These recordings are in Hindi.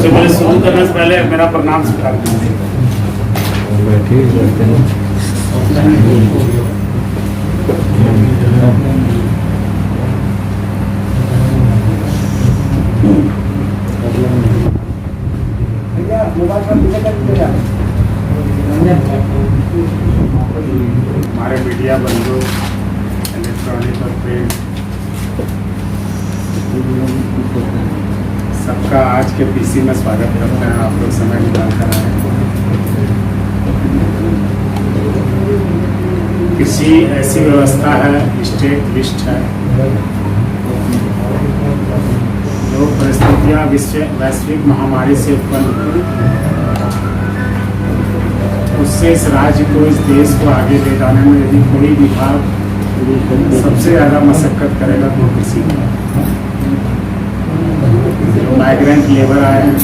सबसे पहले शुरू करने से पहले मेरा प्रणाम स्वीकार कीजिए। हमारे मीडिया बंधु, इलेक्ट्रॉनिक और प्रिंट, सबका आज के पीसी में स्वागत करते हैं। आप लोग समय निकाल कर आए। किसी ऐसी व्यवस्था है, स्टेट लिस्ट है, जो परिस्थितियाँ वैश्विक महामारी से उत्पन्न हुई, उससे इस राज्य को, इस देश को आगे ले जाने में यदि कोई विभाग सबसे ज़्यादा मशक्कत करेगा तो कृषि का। जो माइग्रेंट लेबर आए हैं,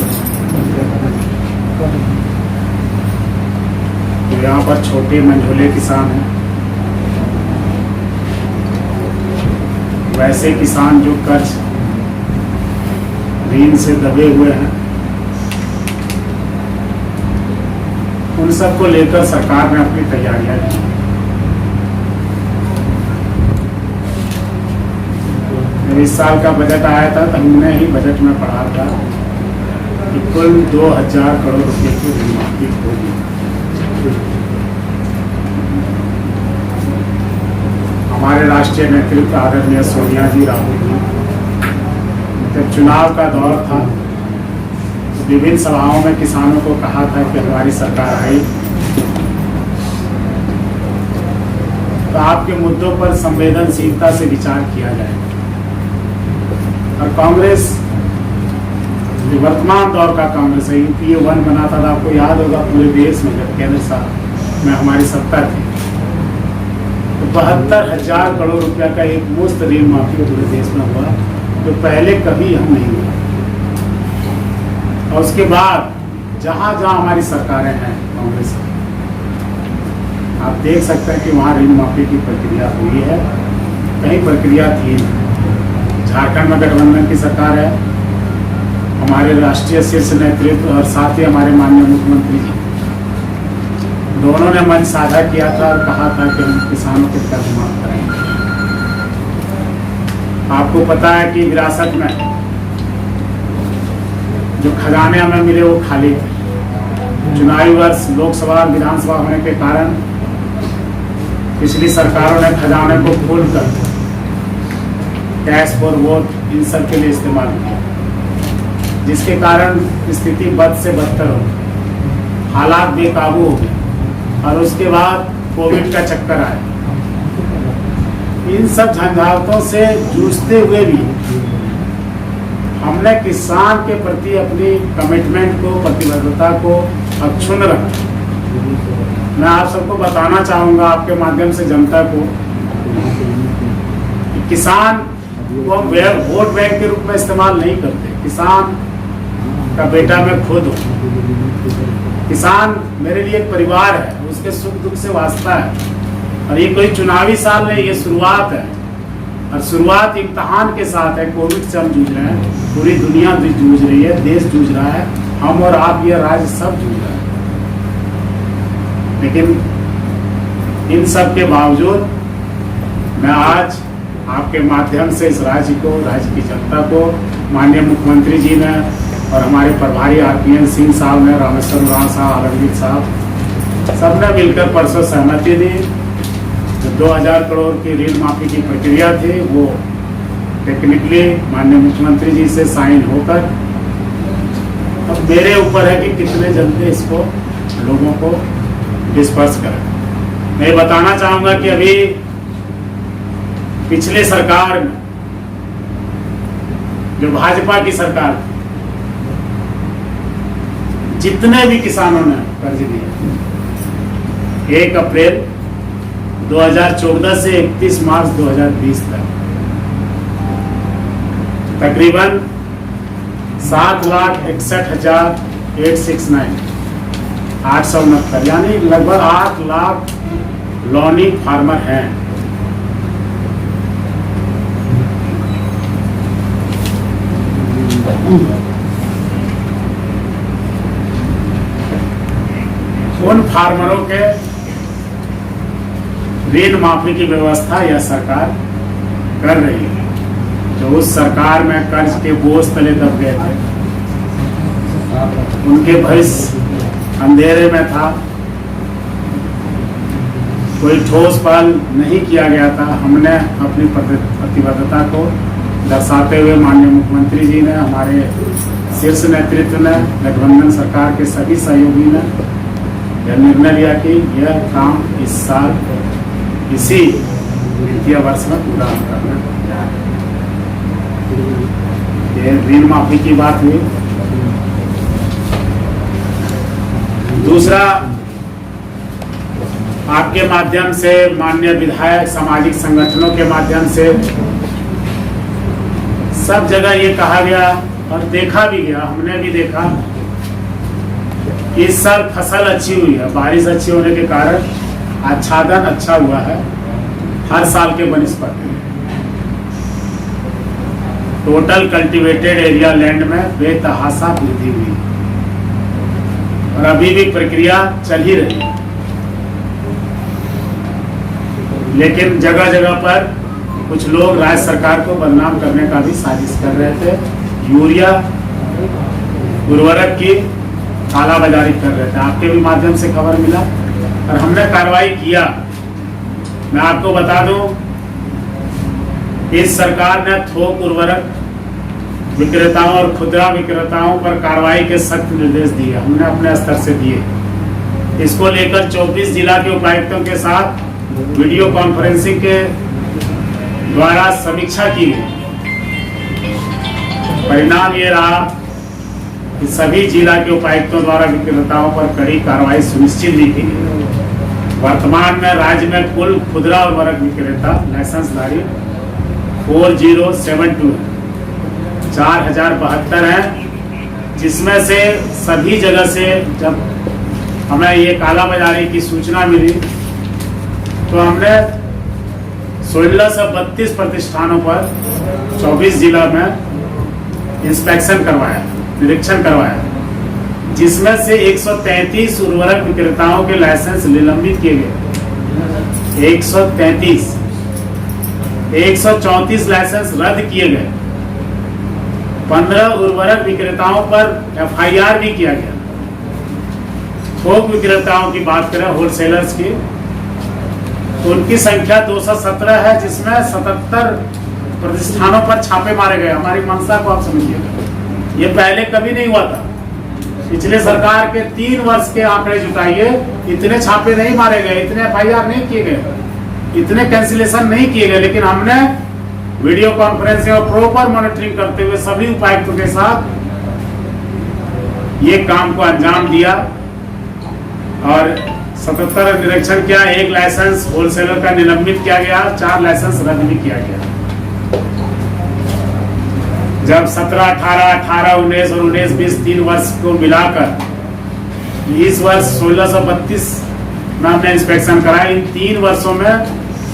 तो यहाँ पर छोटे मंझोले किसान हैं, वैसे किसान जो कर्ज ऋण से दबे हुए हैं, उन सबको लेकर सरकार ने अपनी तैयारियां की। जब इस साल का बजट आया था तो हमने ही बजट में पढ़ा था कि कुल 2000 करोड़ रुपए की ऋण माफी होगी। हमारे राष्ट्रीय नेतृत्व आदरणीय सोनिया जी, राहुल जी, जब चुनाव का दौर था तो विभिन्न सभाओं में किसानों को कहा था कि हमारी सरकार आई तो आपके मुद्दों पर संवेदनशीलता से विचार किया जाएगा। और कांग्रेस, जो वर्तमान दौर का कांग्रेस है, यूपीए 1 बना था, आपको याद होगा पूरे देश में जब केंद्र में हमारी सत्ता थी तो 72,000 करोड़ रुपया का एक मुफ्त ऋण माफी पूरे देश में हुआ, जो पहले कभी हम नहीं हुआ। और उसके बाद जहाँ जहाँ हमारी सरकारें हैं कांग्रेस की, आप देख सकते हैं कि वहाँ ऋण माफी की प्रक्रिया हुई है, कहीं प्रक्रिया थी। झारखंड में गठबंधन की सरकार है, हमारे राष्ट्रीय शीर्ष नेतृत्व और साथ ही हमारे माननीय मुख्यमंत्री जी, दोनों ने मंच साझा किया था और कहा था कि हम किसानों के कर्ज माफ करेंगे। आपको पता है कि विरासत में जो खजाने हमें मिले वो खाली थे। चुनावी वर्ष लोकसभा और विधानसभा होने के कारण पिछली सरकारों ने खजाने को खोलकर कैश फॉर वोट इन सब के लिए इस्तेमाल किया, जिसके कारण स्थिति बद से बदतर हो गई, हालात बेकाबू हो गए और उसके बाद कोविड का चक्कर आया। इन सब झंझावतों से जूझते हुए भी हमने किसान के प्रति अपनी कमिटमेंट को, प्रतिबद्धता को अक्षुण्ण रखा। मैं आप सबको बताना चाहूँगा, आपके माध्यम से जनता को, कि किसान को हम वोट बैंक के रूप में इस्तेमाल नहीं करते। किसान का बेटा मैं खुद हूँ। किसान मेरे लिए एक परिवार है, उसके सुख दुख से वास्ता है। और ये कोई चुनावी साल नहीं, ये शुरुआत है। और शुरुआत इम्तहान के साथ है। कोविड से हम जूझ रहे हैं, पूरी दुनिया जूझ रही है, देश जूझ रहा है, हम और आप, ये राज्य सब जूझ रहा है। लेकिन इन सब के बावजूद मैं आज आपके माध्यम से इस राज्य को, राज्य की जनता को, माननीय मुख्यमंत्री जी ने और हमारे प्रभारी आरपीएन सिंह साहब ने, रामेश्वर उरांव साहब, आलमगीर साहब, सबने मिलकर परसों सहमति दी। जो 2000 करोड़ की ऋण माफी की प्रक्रिया थी वो टेक्निकली माननीय मुख्यमंत्री जी से साइन होकर अब मेरे ऊपर है कि कितने जल्दी इसको लोगों को डिस्पर्स करें। मैं बताना चाहूँगा कि अभी पिछले सरकार में, जो भाजपा की सरकार थी, जितने भी किसानों ने कर्ज दिए 1 अप्रैल 2014 से 31 मार्च 2020 तक तकरीबन 7,61,869 869, यानी लगभग 8 लाख लॉनी फार्मर हैं। उन फार्मरों के ऋण माफी की व्यवस्था यह सरकार कर रही है जो उस सरकार में कर्ज के बोझ तले दब गए थे, उनके भविष्य अंधेरे में था, कोई ठोस पहल नहीं किया गया था। हमने अपनी प्रतिबद्धता को दर्शाते हुए माननीय मुख्यमंत्री जी ने, हमारे शीर्ष नेतृत्व ने, गठबंधन सरकार के सभी सहयोगी ने यह निर्णय लिया कि यह काम इस साल इसी वित्तीय वर्ष में पूरा करना जा रहा है। ये ऋण माफी की बात हुई। दूसरा, आपके माध्यम से माननीय विधायक, सामाजिक संगठनों के माध्यम से सब जगह ये कहा गया और देखा भी गया, हमने भी देखा, इस साल फसल अच्छी हुई है, बारिश अच्छी होने के कारण आच्छादन अच्छा हुआ है हर साल के बनिस्पत। टोटल कल्टीवेटेड एरिया लैंड में बेतहाशा वृद्धि हुई और अभी भी प्रक्रिया चल ही रही है। लेकिन जगह जगह पर कुछ लोग राज्य सरकार को बदनाम करने का भी साजिश कर रहे थे, यूरिया उर्वरक की कालाबाजारी कर रहे थे। आपके भी माध्यम से खबर मिला और हमने कार्रवाई किया। मैं आपको बता दूं, इस सरकार ने थोक उर्वरक विक्रेताओं और खुदरा विक्रेताओं पर कार्रवाई के सख्त निर्देश दिए, हमने अपने स्तर से दिए। इसको लेकर 24 जिला के उपायुक्तों के साथ वीडियो कॉन्फ्रेंसिंग के द्वारा समीक्षा की गई। परिणाम ये रहा कि सभी जिला के उपायुक्तों द्वारा विक्रेताओं पर कड़ी कार्रवाई सुनिश्चित की गई। वर्तमान में राज्य में कुल खुदरा उर्वरक विक्रेता लाइसेंसधारी 4072 4072 हैं, जिसमें से सभी जगह से जब हमें ये कालाबाजारी की सूचना मिली तो हमने 1632 प्रतिष्ठानों पर 24 जिला में इंस्पेक्शन करवाया, निरीक्षण करवाया, जिसमें से 133 उर्वरक विक्रेताओं के लाइसेंस निलंबित किए गए, 133, 134 लाइसेंस रद्द किए गए, 15 उर्वरक विक्रेताओं पर FIR भी किया गया। थोक विक्रेताओं की बात करें, होलसेलर्स की, तो उनकी संख्या 217 है, जिसमें 77 प्रतिष्ठानों पर छापे मारे गए। हमारी मंशा को आप समझिएगा, ये पहले कभी नहीं हुआ था। पिछले सरकार के 3 वर्ष के आंकड़े जुटाइए, इतने छापे नहीं मारे गए, इतने FIR नहीं किए गए, इतने कैंसिलेशन नहीं किए गए। लेकिन हमने वीडियो कॉन्फ्रेंसिंग और प्रॉपर मॉनिटरिंग करते हुए सभी उपायुक्तों के साथ ये काम को अंजाम दिया और 77 निरीक्षण किया, 1 लाइसेंस होलसेलर का निलंबित किया गया, 4 लाइसेंस रद्द भी किया गया। जब 17, 18, 18, 19 और 19, 20 3 वर्ष को मिलाकर इस वर्ष 1632 में हमने इंस्पेक्शन कराया। इन 3 वर्षों में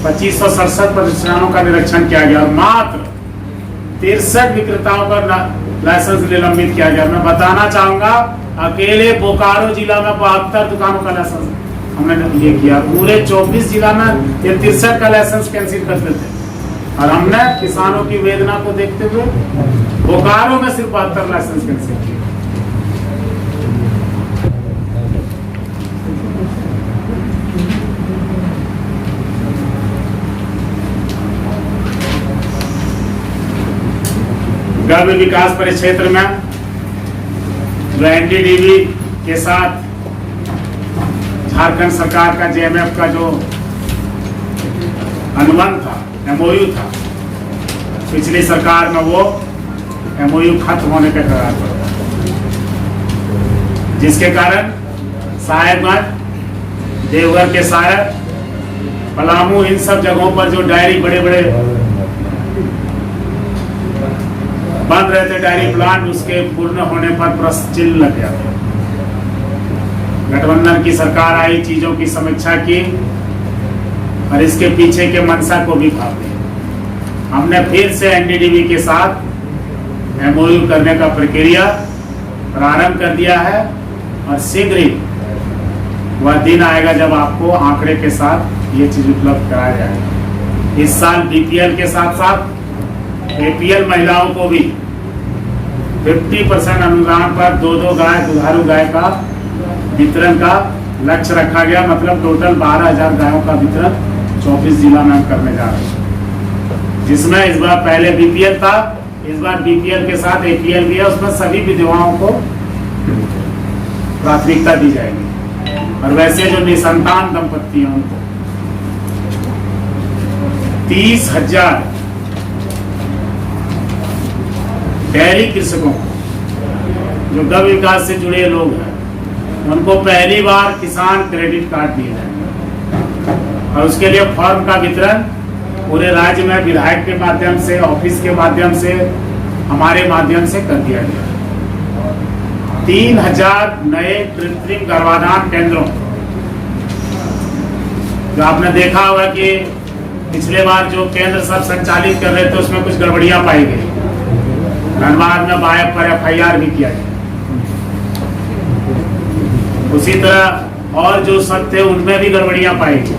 2567 प्रतिष्ठानों का निरीक्षण किया गया और मात्र 63 विक्रेताओं पर लाइसेंस निलंबित किया गया। मैं बताना चाहूंगा, अकेले बोकारो जिला में 72 दुकानों का लाइसेंस हमने ये किया। पूरे 24 जिला में ये 63 का लाइसेंस कैंसिल कर देते और हमने किसानों की वेदना को देखते हुए बोकारो में सिर्फ 72 लाइसेंस कैंसिल किए। गर्भ विकास परिक्षेत्र में जो NDDB के साथ झारखंड सरकार का JMF का जो अनुबंध था, MOU था, पिछली सरकार में वो MOU खत्म होने के कगार पर, जिसके कारण साहेबगंज, देवघर के सायर, पलामू, इन सब जगहों पर जो डायरी बड़े बड़े बंद रहे थे डायरी प्लांट, उसके पूर्ण होने पर प्रश्न चिन्ह लग गया। गठबंधन की सरकार आई, चीजों की समीक्षा की और इसके पीछे के मंशा को भी भाग दिया। हमने फिर से NDDB के साथ MOU करने का प्रक्रिया प्रारंभ कर दिया है और शीघ्र ही वह दिन आएगा जब आपको आंकड़े के साथ ये चीज उपलब्ध कराया जाएगा। इस साल बीपीएल के साथ साथ एपीएल महिलाओं को भी 50% अनुदान पर 2-2 गाय, दुधारू गाय का वितरण का लक्ष्य रखा गया। मतलब टोटल 12,000 गायों का वितरण 24 जिला में हम करने जा रहे हैं, जिसमें इस बार पहले बीपीएल था, इस बार बीपीएल के साथ एपीएल भी है। उसमें सभी विधवाओं को प्राथमिकता दी जाएगी। और वैसे जो निसंतान दंपत्ति हैं उनको 30,000 डेयरी कृषकों जो गौ विकास से जुड़े लोग हैं उनको पहली बार किसान क्रेडिट कार्ड दिए जाएंगे। और उसके लिए फॉर्म का वितरण पूरे राज्य में विधायक के माध्यम से, ऑफिस के माध्यम से, हमारे माध्यम से कर दिया गया। 3,000 नए कृत्रिम गर्भाधान केंद्रों, जो आपने देखा होगा कि पिछले बार जो केंद्र सब संचालित कर रहे थे उसमें कुछ गड़बड़ियां पाई गई। धनबाद में बायक पर FIR भी किया गया। उसी तरह और जो सब थे उनमें भी गड़बड़ियां पाई गई।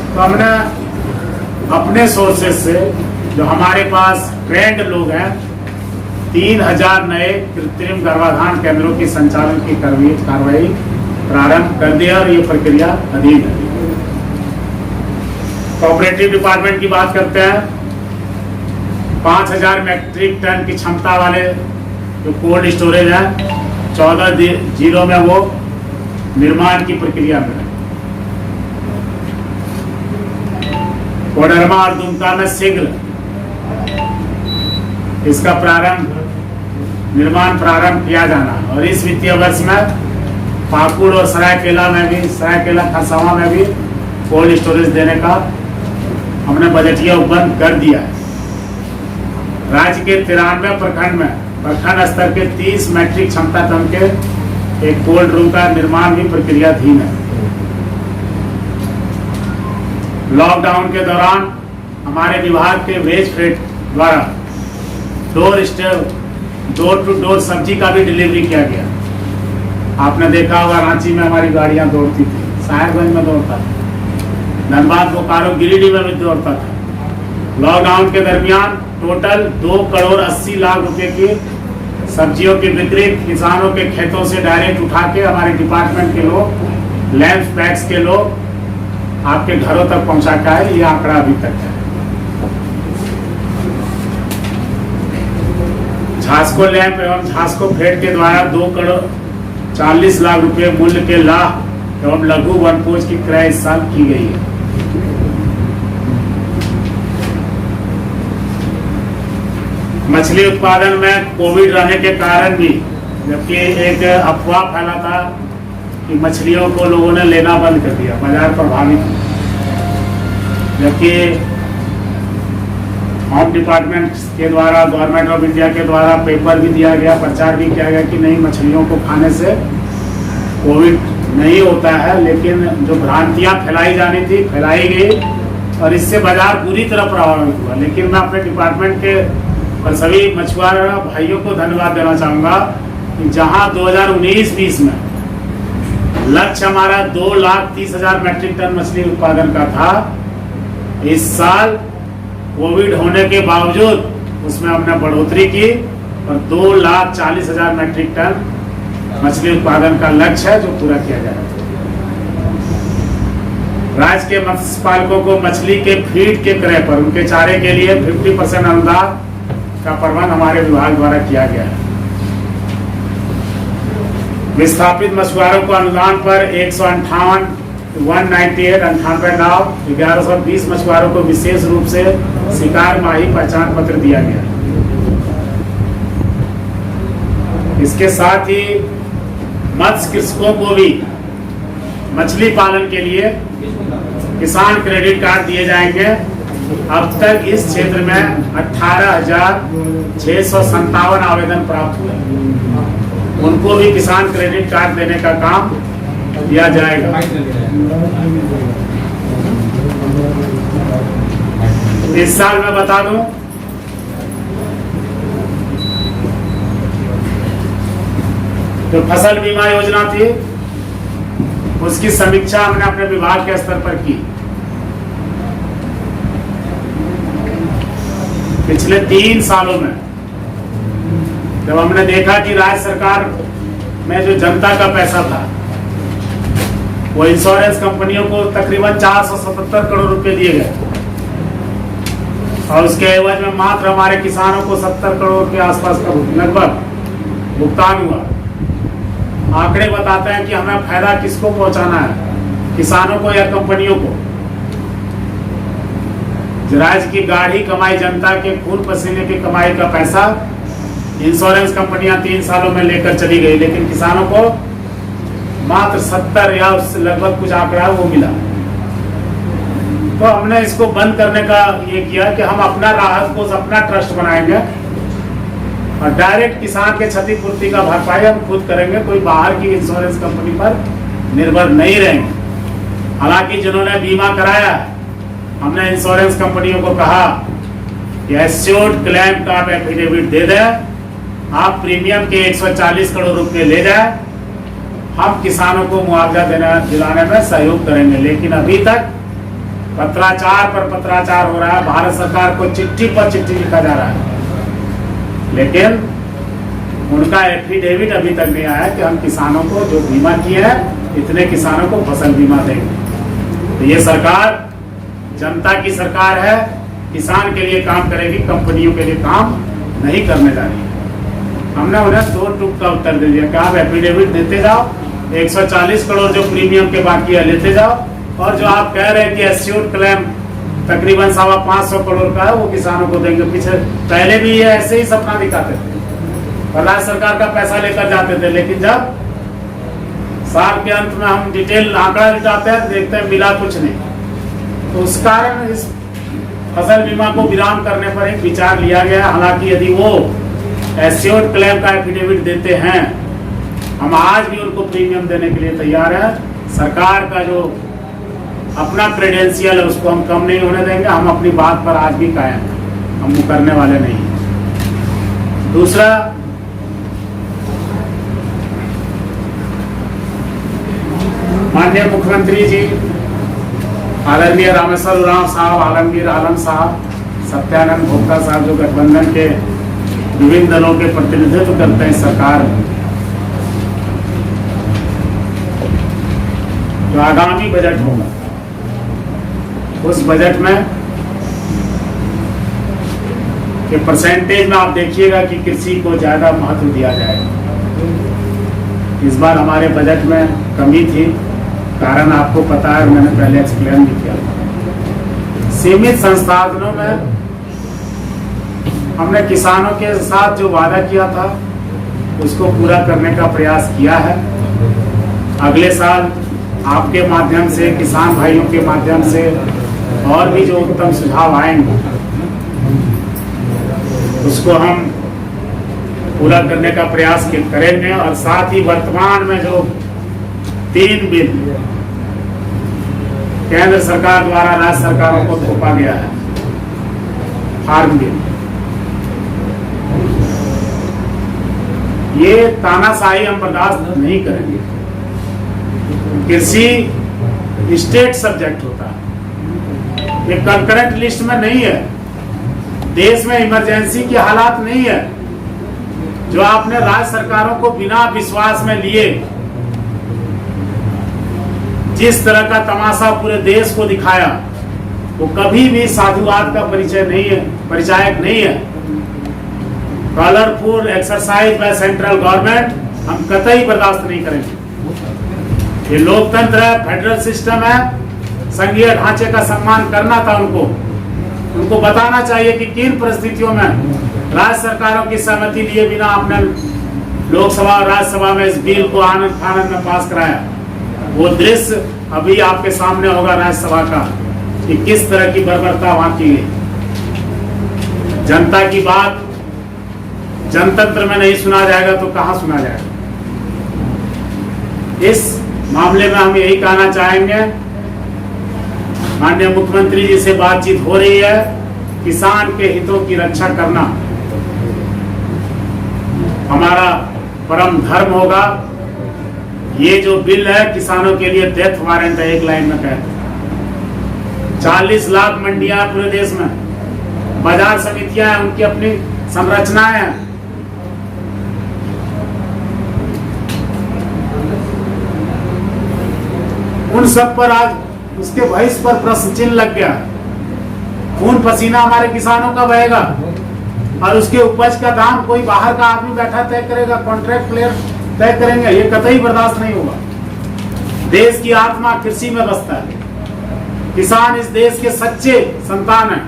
तो हमने अपने सोर्सेस से, जो हमारे पास ट्रेंड लोग हैं, 3,000 नए कृत्रिम गर्भाधान केंद्रों की संचालन की कार्रवाई प्रारंभ कर दिया और ये प्रक्रिया अधीन है। कोऑपरेटिव डिपार्टमेंट की बात करते हैं। 5,000 मैट्रिक टन की क्षमता वाले जो कोल्ड स्टोरेज है 14 जिलों में वो निर्माण की प्रक्रिया में है। कोडरमा और दुमका में शीघ्र इसका निर्माण प्रारंभ किया जाना। और इस वित्तीय वर्ष में पाकुड़ और सरायकेला खरसावां में भी कोल्ड स्टोरेज देने का हमने बजटीय उपबंध कर दिया है। राज्य के 93 प्रखंड में प्रखंड स्तर के 30 मैट्रिक क्षमता टन के एक कोल्ड रूम का निर्माण भी प्रक्रियाधीन है। लॉकडाउन के दौरान हमारे विभाग के वेज फ्रेट द्वारा डोर टू डोर सब्जी का भी डिलीवरी किया गया। आपने देखा होगा रांची में हमारी गाड़ियां दौड़ती थी, साहेबगंज में दौड़ता था, धनबाद, बोकारो, गिरिडीह में भी दौड़ता था। लॉकडाउन के दरमियान टोटल 2 करोड़ 80 लाख रुपए की सब्जियों की बिक्री किसानों के खेतों से डायरेक्ट उठा के हमारे डिपार्टमेंट के लोग, लैंप पैक्स के लोग आपके घरों तक पहुंचा का है। ये आंकड़ा अभी तक है। झांसको लैंप एवं झांसको फेड के द्वारा 2 करोड़ 40 लाख रुपए मूल्य के लाह एवं लघु वनपोष की क्रय इस साल की गई है। मछली उत्पादन में कोविड रहने के कारण भी, जबकि एक अफवाह फैला था कि मछलियों को लोगों ने लेना बंद कर दिया, बाजार प्रभावित, जबकि होम डिपार्टमेंट के द्वारा, गवर्नमेंट ऑफ इंडिया के द्वारा पेपर भी दिया गया, प्रचार भी किया गया कि नहीं, मछलियों को खाने से कोविड नहीं होता है। लेकिन जो भ्रांतियां फैलाई जानी थी फैलाई गई और इससे बाजार पूरी तरह प्रभावित हुआ। लेकिन मैं अपने डिपार्टमेंट के और सभी मछुआरा भाइयों को धन्यवाद देना चाहूँगा कि जहाँ 2019-20 में लक्ष्य हमारा 2,30,000 मैट्रिक टन मछली उत्पादन का था, इस साल कोविड होने के बावजूद उसमें हमने बढ़ोतरी की और 2,40,000 मैट्रिक टन मछली उत्पादन का लक्ष्य है जो पूरा किया जाएगा। राज्य के मत्स्य पालकों को मछली के फीड के क्रय पर उनके चारे के लिए 50% अनुदान का प्रबंध हमारे विभाग द्वारा किया गया है। विस्थापित मछुआरों को अनुदान पर 198 नाव 1120 मछुआरों को विशेष रूप से शिकार माही पहचान पत्र दिया गया। इसके साथ ही मत्स्य कृषकों को भी मछली पालन के लिए किसान क्रेडिट कार्ड दिए जाएंगे। अब तक इस क्षेत्र में 18,657 आवेदन प्राप्त हुए, उनको भी किसान क्रेडिट कार्ड देने का काम किया जाएगा। इस साल मैं बता दूं, जो फसल बीमा योजना थी उसकी समीक्षा हमने अपने विभाग के स्तर पर की। पिछले 3 सालों में जब हमने देखा कि राज्य सरकार में जो जनता का पैसा था वो इंश्योरेंस कंपनियों को तकरीबन 477 करोड़ रुपए दिए गए और उसके एवज में मात्र हमारे किसानों को 70 करोड़ के आसपास का लगभग भुगतान हुआ। आंकड़े बताते हैं कि हमें फायदा किसको पहुंचाना है, किसानों को या कंपनियों को। राज्य की गाढ़ी कमाई, जनता के खून पसीने की कमाई का पैसा इंश्योरेंस कंपनियां 3 सालों में लेकर चली गई, लेकिन किसानों को मात्र 70 या उससे लगभग कुछ आंकड़ा वो मिला। तो हमने इसको बंद करने का ये किया कि हम अपना राहत कोष, अपना ट्रस्ट बनाएंगे और डायरेक्ट किसान के क्षतिपूर्ति का भरपाई हम खुद करेंगे। कोई बाहर की इंश्योरेंस कंपनी पर निर्भर नहीं रहेंगे। हालांकि जिन्होंने बीमा कराया, हमने इंश्योरेंस कंपनियों को कहा कि एश्योर्ड क्लेम का आप एफिडेविट दे दें, आप प्रीमियम के 140 करोड़ रुपए ले जाए, हम किसानों को मुआवजा दिलाने में सहयोग करेंगे। लेकिन अभी तक पत्राचार पर पत्राचार हो रहा है, भारत सरकार को चिट्ठी पर चिट्ठी लिखा जा रहा है, लेकिन उनका एफिडेविट अभी तक नहीं आया कि हम किसानों को जो बीमा किए हैं इतने किसानों को फसल बीमा देंगे। तो ये सरकार जनता की सरकार है, किसान के लिए काम करेगी, कंपनियों के लिए काम नहीं करने जा रही है। हमने उन्हें 2 टूक का उत्तर दे दिया कि आप एफिडेविट देते जाओ, 140 करोड़ जो प्रीमियम के बाकी है लेते जाओ, और जो आप कह रहे हैं कि एश्योर्ड क्लेम तकरीबन 550 करोड़ का है वो किसानों को देंगे। पीछे पहले भी ये ऐसे ही सपना दिखाते थे और राज्य सरकार का पैसा लेकर जाते थे, लेकिन जब साल के अंत में हम डिटेल आंकड़ा जुटाते हैं देखते हैं मिला कुछ नहीं। तो उस कारण इस फसल बीमा को विराम करने पर एक विचार लिया गया। हालांकि यदि वो एश्योर्ड क्लेम का एफिडेविट देते हैं, हम आज भी उनको प्रीमियम देने के लिए तैयार है। सरकार का जो अपना क्रेडेंशियल है उसको हम कम नहीं होने देंगे। हम अपनी बात पर आज भी कायम हैं, हम मुकरने वाले नहीं हैं। दूसरा, माननीय मुख्यमंत्री जी आदरणीय रामेश्वर उरांव साहब, आलमगीर आलम साहब, सत्यानंद भोक्ता साहब जो गठबंधन के विभिन्न दलों के प्रतिनिधित्व करते हैं सरकार में, जो आगामी बजट होगा उस बजट में के परसेंटेज में आप देखिएगा कि कृषि को ज्यादा महत्व दिया जाएगा। इस बार हमारे बजट में कमी थी, कारण आपको पता है, मैंने पहले एक्सप्लेन भी किया। सीमित संसाधनों में हमने किसानों के साथ जो वादा किया था उसको पूरा करने का प्रयास किया है। अगले साल आपके माध्यम से, किसान भाइयों के माध्यम से और भी जो उत्तम सुझाव आएंगे उसको हम पूरा करने का प्रयास करेंगे। और साथ ही वर्तमान में जो 3 बिल केंद्र सरकार द्वारा राज्य सरकारों को थोपा गया है, फार्म बिल, ये तानाशाही हम बर्दाश्त नहीं करेंगे। कृषि स्टेट सब्जेक्ट होता है, ये कंकरेंट लिस्ट में नहीं है। देश में इमरजेंसी की हालात नहीं है जो आपने राज्य सरकारों को बिना विश्वास में लिए जिस तरह का तमाशा पूरे देश को दिखाया वो कभी भी साधुवाद का परिचय नहीं है, परिचायक नहीं है। Colourful exercise by central government हम कतई बर्दाश्त नहीं करेंगे। ये लोकतंत्र है, फेडरल सिस्टम है, संघीय ढांचे का सम्मान करना था उनको बताना चाहिए कि किन परिस्थितियों में राज्य सरकारों की सहमति लिए बिना आपने लोकसभा और राज्यसभा में इस बिल को आनंद फानंद में पास कराया। वो दृश्य अभी आपके सामने होगा राज्यसभा का कि किस तरह की बर्बरता वहां की है। जनता की बात जनतंत्र में नहीं सुना जाएगा तो कहां सुना जाएगा। इस मामले में हम यही कहना चाहेंगे, माननीय मुख्यमंत्री जी से बातचीत हो रही है, किसान के हितों की रक्षा करना हमारा परम धर्म होगा। ये जो बिल है किसानों के लिए डेथ वारंट है, एक लाइन में कहते हैं। 40 लाख मंडियां पूरे देश में, बाजार समितियां हैं, उनकी अपनी संरचनाएं हैं। उन सब पर आज उसके भविष्य पर प्रश्न चिन्ह लग गया। खून पसीना हमारे किसानों का बहेगा और उसके उपज का दाम कोई बाहर का आदमी बैठा तय करेगा, कॉन्ट्रैक्ट प्लेयर तय करेंगे, ये कतई बर्दाश्त नहीं होगा। देश की आत्मा कृषि में बसता है। किसान इस देश के सच्चे संतान है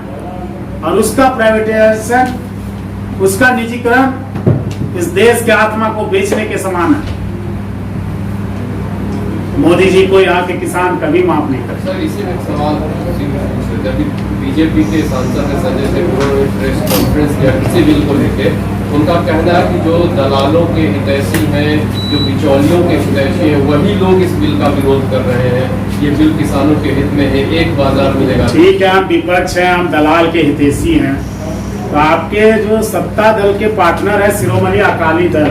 और उसका प्राइवेटाइजेशन, उसका निजीकरण इस देश के आत्मा को बेचने के समान है। मोदी जी को यहाँ के किसान कभी माफ नहीं करते। सर, इसी में सवाल बीजेपी के सांसद संजय सिंह ने प्रेस कॉन्फ्रेंस किया किसी बिल को लेके। उनका कहना है कि जो दलालों के हितैषी हैं, जो बिचौलियों के हितैषी हैं, वही लोग इस बिल का विरोध कर रहे हैं। ये बिल किसानों के हित में है, एक बाजार मिलेगा। ठीक है, हम विपक्ष हैं, हम दलाल के हितैषी हैं। तो आपके जो सत्ता दल के पार्टनर है शिरोमणि अकाली दल,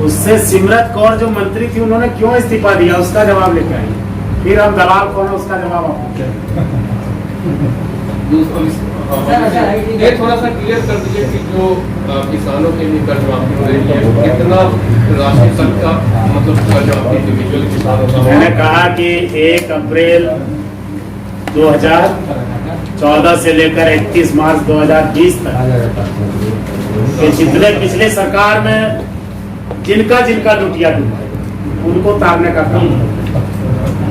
उससे सिमरत कौर जो मंत्री थी, उन्होंने क्यों इस्तीफा दिया, उसका जवाब लेकर आइए। फिर हम दलाल कौन है उसका जवाब आपको। ये थोड़ा सा क्लियर कर दीजिए कि जो किसानों के लिए कर्ज माफी हो रही है, कितना राशि तक का मतलब कर्ज माफी इंडिविजुअल किसानों का? मैंने कहा कि 1 अप्रैल 2014 से लेकर 31 मार्च 2020 तक ये जितने पिछले सरकार में जिनका लुटिया डूबा उनको तारने का काम।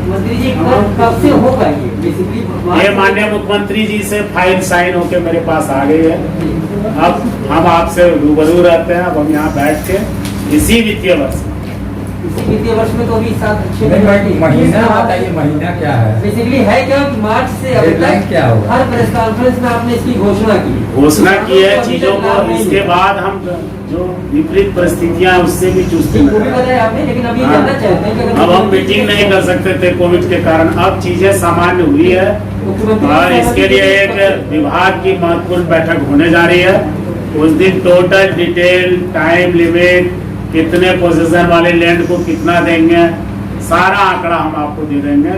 मंत्री जी कब से होगा ये? बेसिकली ये माननीय मुख्यमंत्री जी से फाइल साइन होके मेरे पास आ गई है। अब हम आपसे रूबरू रहते हैं। अब हम यहाँ बैठ के इसी वित्तीय वर्ष में तो अभी 7 महीना बताइए, महीना क्या है बेसिकली है क्या? मार्च से अभी तक क्या होगा? हर प्रेस कॉन्फ्रेंस में आपने इसकी घोषणा की है चीजों को। इसके बाद हम जो विपरीत परिस्थितियां उससे भी चूसते वो भी बताया आपने, लेकिन अभी जानना चाहते हैं कि अब हम मीटिंग नहीं कर सकते थे कोविड के कारण। अब चीजें सामान्य हुई है और इसके लिए एक विभाग की महत्वपूर्ण बैठक होने जा रही है। उस दिन टोटल डिटेल, टाइम लिमिट, कितने पोजीशन वाले लैंड को कितना देंगे, सारा आंकड़ा हम आपको दे देंगे।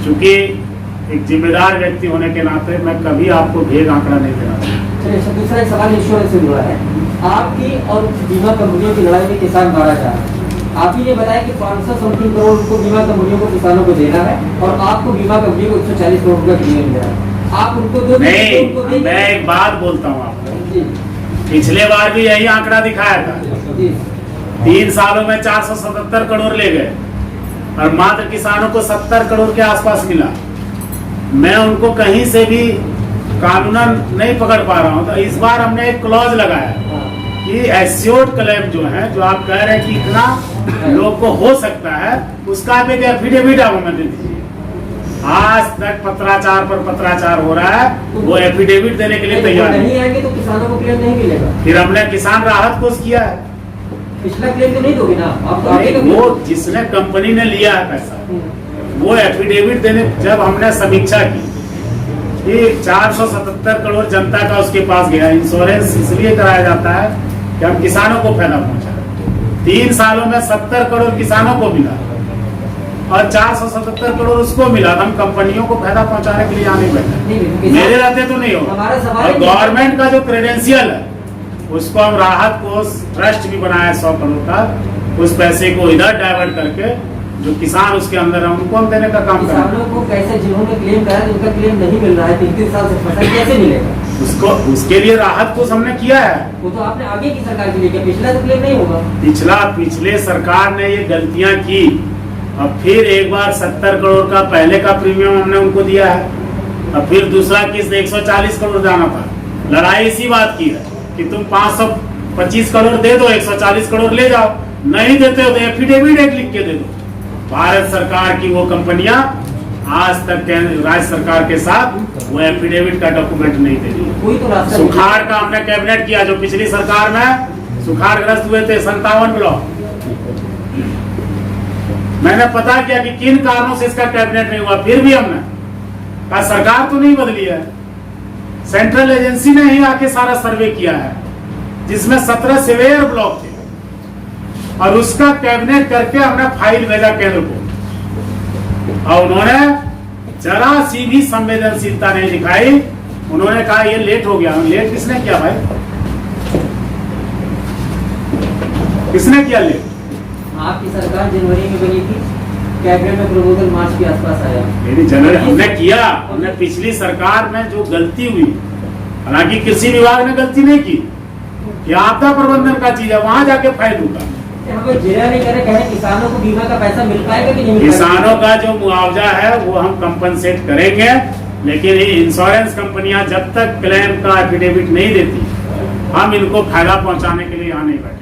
क्योंकि एक जिम्मेदार व्यक्ति होने के नाते मैं कभी आपको भेद आंकड़ा नहीं देना चाहता। दूसरा एक सवाल इंश्योरेंस से जुड़ा है। आपकी और बीमा कंपनियों की लड़ाई में किसान मारा जा रहा है। आप ही ने बताया कि 500 समथिंग करोड़ को बीमा कंपनियों को किसानों को देना है और आपको बीमा कंपनी को 140 करोड़ रुपया प्रीमियम देना है। आप उनको दो नहीं, मैं एक बात बोलता हूँ आपको। पिछले बार भी यही आंकड़ा दिखाया था। 3 सालों में 477 करोड़ ले गए और मात्र किसानों को 70 करोड़ के आसपास मिला। मैं उनको कहीं से भी कानूनन नहीं पकड़ पा रहा हूँ। तो इस बार हमने एक क्लॉज लगाया कि एश्योर्ड क्लेम जो है, जो आप कह रहे हैं कि इतना लोग को हो सकता है, उसका आप एक एफिडेविट आप हमें दे दीजिए। आज तक पत्राचार पर पत्राचार हो रहा है, वो एफिडेविट देने के लिए तैयार नहीं आएंगे तो किसानों को क्लेम नहीं मिलेगा। फिर हमने किसान राहत कोष किया है। पिछला क्लेम तो नहीं दोगे ना आप? तो वो जिसने कंपनी ने लिया है पैसा, वो एफिडेविट देने, जब हमने समीक्षा की कि 477 करोड़ जनता का उसके पास गया। इंश्योरेंस इसलिए कराया जाता है कि हम किसानों को फायदा पहुंचा। 3 सालों में 70 करोड़ किसानों को मिला और 477 करोड़ उसको मिला। हम कंपनियों को फायदा पहुंचाने के लिए यहाँ नहीं बैठे। मेरे रहते तो नहीं होगा। और गवर्नमेंट का जो क्रेडेंशियल है उसको हम राहत कोष ट्रस्ट भी बनाया 100 करोड़ का। उस पैसे को इधर डाइवर्ट करके जो किसान उसके अंदर है उनको हम देने का काम करें। किसानों को कैसे, जिन्होंने क्लेम करा है उनका क्लेम नहीं मिल रहा है, 3 साल से फसल कैसे मिलेगा? उसको, उसके लिए राहत कोष हमने किया है। वो तो आपने आगे की सरकार के लिए किया, पिछला तो क्लेम नहीं होगा। पिछले सरकार ने ये गलतियां की। अब फिर एक बार 70 करोड़ का पहले का प्रीमियम हमने उनको दिया है। अब फिर दूसरा किस्त 140 करोड़ जाना था। लड़ाई इसी बात की है कि तुम 525 करोड़ दे दो, 140 करोड़ ले जाओ। नहीं देते हो तो एफिडेविट एक लिख के दे दो। भारत सरकार की वो कंपनियां आज तक राज्य सरकार के साथ वो एफिडेविट का डॉक्यूमेंट नहीं दे रही। सुखाड़ का हमने कैबिनेट किया, जो पिछली सरकार में सुखाड़ ग्रस्त हुए थे 57 ब्लॉक। मैंने पता किया कि किन कारणों से इसका कैबिनेट नहीं हुआ। फिर भी हमने कहा सरकार तो नहीं बदली है। सेंट्रल एजेंसी ने ही आके सारा सर्वे किया है जिसमें 17 सिवियर ब्लॉक थे। और उसका कैबिनेट करके हमने फाइल भेजा केंद्र को, और उन्होंने जरा सी भी संवेदनशीलता नहीं दिखाई। उन्होंने कहा ये लेट हो गया। लेट किसने किया भाई? किसने किया लेट? आपकी सरकार जनवरी में बनी थी, कैबिनेट में प्रपोजल मार्च के आसपास आया। मेरी जनवरी हमने किया। हमने पिछली सरकार में जो गलती हुई, हालांकि कृषि विभाग ने गलती नहीं की, ये आपदा प्रबंधन का चीज है, वहां जाके फाइल होगा। हमें जिला नहीं करे, कहे किसानों को बीमा का पैसा मिल पाएगा कि नहीं मिल पाएगा? किसानों का जो मुआवजा है वो हम कंपनसेट करेंगे, लेकिन ये इंश्योरेंस कंपनियां जब तक क्लेम का एफिडेविट नहीं देती, हम इनको फायदा पहुंचाने के लिए यहाँ नहीं बैठे।